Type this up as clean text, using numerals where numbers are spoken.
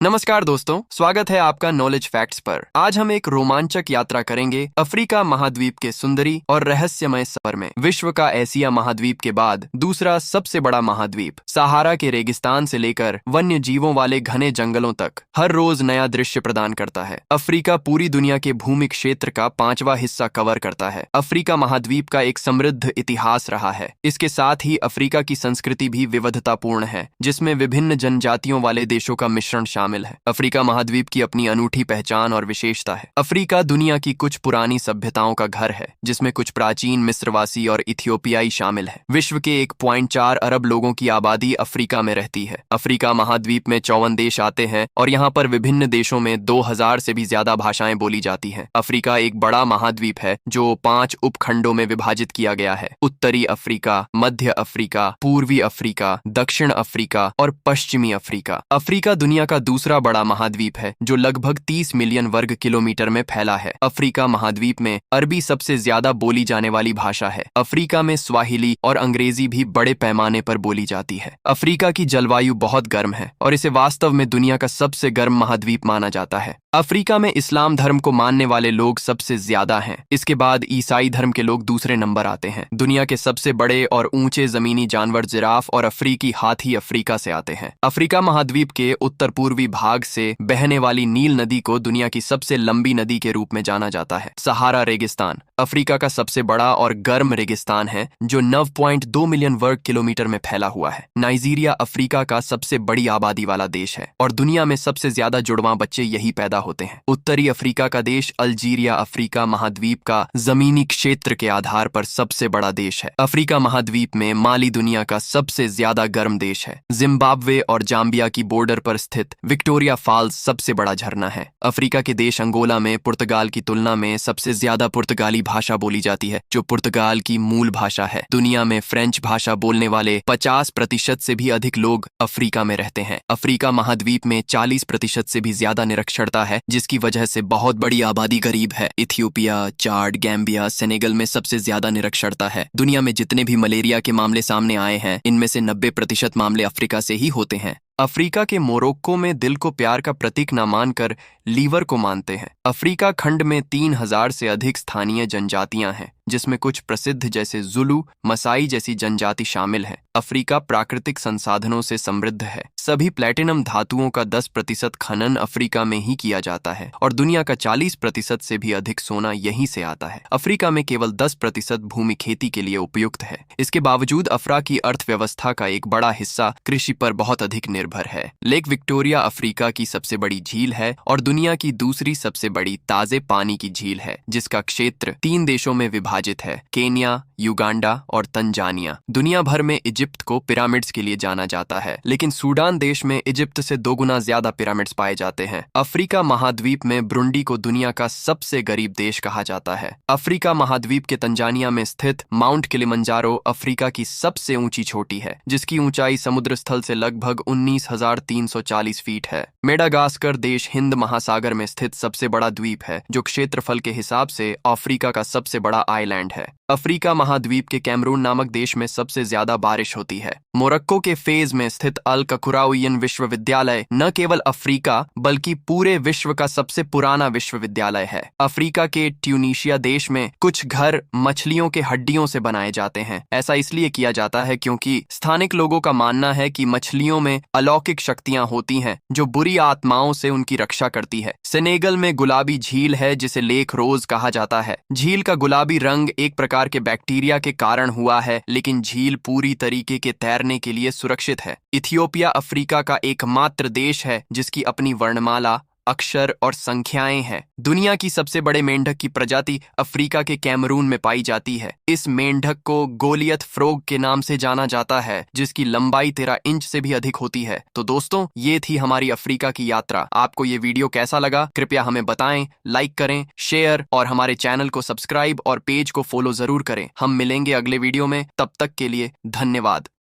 नमस्कार दोस्तों, स्वागत है आपका नॉलेज फैक्ट्स पर। आज हम एक रोमांचक यात्रा करेंगे अफ्रीका महाद्वीप के सुंदरी और रहस्यमय सफर में। विश्व का एशिया महाद्वीप के बाद दूसरा सबसे बड़ा महाद्वीप, सहारा के रेगिस्तान से लेकर वन्य जीवों वाले घने जंगलों तक हर रोज नया दृश्य प्रदान करता है। अफ्रीका पूरी दुनिया के भूमि क्षेत्र का 5वां हिस्सा कवर करता है। अफ्रीका महाद्वीप का एक समृद्ध इतिहास रहा है। इसके साथ ही अफ्रीका की संस्कृति भी विविधतापूर्ण है, जिसमें विभिन्न जनजातियों वाले देशों का मिश्रण शामिल है। अफ्रीका महाद्वीप की अपनी अनूठी पहचान और विशेषता है। अफ्रीका दुनिया की कुछ पुरानी सभ्यताओं का घर है, जिसमें कुछ प्राचीन मिस्रवासी और इथियोपियाई शामिल है। विश्व के 1.4 अरब लोगों की आबादी अफ्रीका में रहती है। अफ्रीका महाद्वीप में 54 देश आते हैं और यहाँ पर विभिन्न देशों में 2000 से भी ज्यादा भाषाएं बोली जाती हैं। अफ्रीका एक बड़ा महाद्वीप है जो 5 उपखंडों में विभाजित किया गया है: उत्तरी अफ्रीका, मध्य अफ्रीका, पूर्वी अफ्रीका, दक्षिण अफ्रीका और पश्चिमी अफ्रीका। अफ्रीका दुनिया का दूसरा बड़ा महाद्वीप है जो लगभग 30 मिलियन वर्ग किलोमीटर में फैला है। अफ्रीका महाद्वीप में अरबी सबसे ज्यादा बोली जाने वाली भाषा है। अफ्रीका में स्वाहिली और अंग्रेजी भी बड़े पैमाने पर बोली जाती है। अफ्रीका की जलवायु बहुत गर्म है और इसे वास्तव में दुनिया का सबसे गर्म महाद्वीप माना जाता है। अफ्रीका में इस्लाम धर्म को मानने वाले लोग सबसे ज्यादा हैं। इसके बाद ईसाई धर्म के लोग दूसरे नंबर आते हैं। दुनिया के सबसे बड़े और ऊंचे जमीनी जानवर जिराफ और अफ्रीकी हाथी अफ्रीका से आते हैं। अफ्रीका महाद्वीप के उत्तर पूर्वी भाग से बहने वाली नील नदी को दुनिया की सबसे लंबी नदी के रूप में जाना जाता है। सहारा रेगिस्तान अफ्रीका का सबसे बड़ा और गर्म रेगिस्तान है जो 9.2 मिलियन वर्ग किलोमीटर में फैला हुआ है। नाइजीरिया अफ्रीका का सबसे बड़ी आबादी वाला देश है और दुनिया में सबसे ज्यादा जुड़वां बच्चे यही पैदा होते हैं। उत्तरी अफ्रीका का देश अल्जीरिया अफ्रीका महाद्वीप का जमीनी क्षेत्र के आधार पर सबसे बड़ा देश है। अफ्रीका महाद्वीप में माली दुनिया का सबसे ज्यादा गर्म देश है। जिम्बाब्वे और जाम्बिया की बॉर्डर पर स्थित विक्टोरिया फॉल्स सबसे बड़ा झरना है। अफ्रीका के देश अंगोला में पुर्तगाल की तुलना में सबसे ज्यादा पुर्तगाली भाषा बोली जाती है, जो पुर्तगाल की मूल भाषा है। दुनिया में फ्रेंच भाषा बोलने वाले 50% से भी अधिक लोग अफ्रीका में रहते हैं। अफ्रीका महाद्वीप में 40% से भी ज्यादा निरक्षरता है, जिसकी वजह से बहुत बड़ी आबादी गरीब है। इथियोपिया, चाड, गैम्बिया, सेनेगल में सबसे ज्यादा निरक्षरता है। दुनिया में जितने भी मलेरिया के मामले सामने आए हैं, इनमें से 90% मामले अफ्रीका से ही होते हैं। अफ्रीका के मोरक्को में दिल को प्यार का प्रतीक न मानकर लीवर को मानते हैं। अफ्रीका खंड में 3000 से अधिक स्थानीय जनजातियां हैं, जिसमें कुछ प्रसिद्ध जैसे जुलू, मसाई जैसी जनजाति शामिल है। अफ्रीका प्राकृतिक संसाधनों से समृद्ध है। सभी प्लैटिनम धातुओं का 10% खनन अफ्रीका में ही किया जाता है और दुनिया का 40% से भी अधिक सोना यहीं से आता है। अफ्रीका में केवल 10% भूमि खेती के लिए उपयुक्त है। इसके बावजूद अफ्रीका की अर्थव्यवस्था का एक बड़ा हिस्सा कृषि पर बहुत अधिक निर्भर है। लेक विक्टोरिया अफ्रीका की सबसे बड़ी झील है और दुनिया की दूसरी सबसे बड़ी ताजे पानी की झील है, जिसका क्षेत्र 3 देशों में विभाजित है: केन्या, युगांडा और तंजानिया। दुनिया भर में इजिप्ट को पिरामिड्स के लिए जाना जाता है, लेकिन सूडान देश में इजिप्ट से 2 गुना ज्यादा पिरामिड्स पाए जाते हैं। अफ्रीका महाद्वीप में ब्रुंडी को दुनिया का सबसे गरीब देश कहा जाता है। अफ्रीका महाद्वीप के तंजानिया में स्थित माउंट किलिमंजारो अफ्रीका की सबसे ऊंची चोटी है, जिसकी ऊंचाई समुद्र स्थल से लगभग 19,340 फीट है। मेडागास्कर देश हिंद महासागर में स्थित सबसे बड़ा द्वीप है, जो क्षेत्रफल के हिसाब से अफ्रीका का सबसे बड़ा आइलैंड है। अफ्रीका महाद्वीप के कैमरून नामक देश में सबसे ज्यादा बारिश होती है। मोरक्को के फेज में स्थित अल ककुराउयन विश्वविद्यालय न केवल अफ्रीका बल्कि पूरे विश्व का सबसे पुराना विश्वविद्यालय है। अफ्रीका के ट्यूनीशिया देश में कुछ घर मछलियों के हड्डियों से बनाए जाते हैं। ऐसा इसलिए किया जाता है क्योंकि स्थानिक लोगों का मानना है कि मछलियों में अलौकिक शक्तियां होती हैं जो बुरी आत्माओं से उनकी रक्षा करती है। सेनेगल में गुलाबी झील है जिसे लेक रोज कहा जाता है। झील का गुलाबी रंग एक प्रकार के बैक्टीरिया के कारण हुआ है, लेकिन झील पूरी तरीके के तैरने के लिए सुरक्षित है। इथियोपिया अफ्रीका का एकमात्र देश है जिसकी अपनी वर्णमाला, अक्षर और संख्याएं हैं। दुनिया की सबसे बड़े मेंढक की प्रजाति अफ्रीका के कैमरून में पाई जाती है। इस मेंढक को गोलियत फ्रॉग के नाम से जाना जाता है, जिसकी लंबाई 13 इंच से भी अधिक होती है। तो दोस्तों, ये थी हमारी अफ्रीका की यात्रा। आपको ये वीडियो कैसा लगा कृपया हमें बताएं, लाइक करें, शेयर और हमारे चैनल को सब्सक्राइब और पेज को फॉलो जरूर करें। हम मिलेंगे अगले वीडियो में, तब तक के लिए धन्यवाद।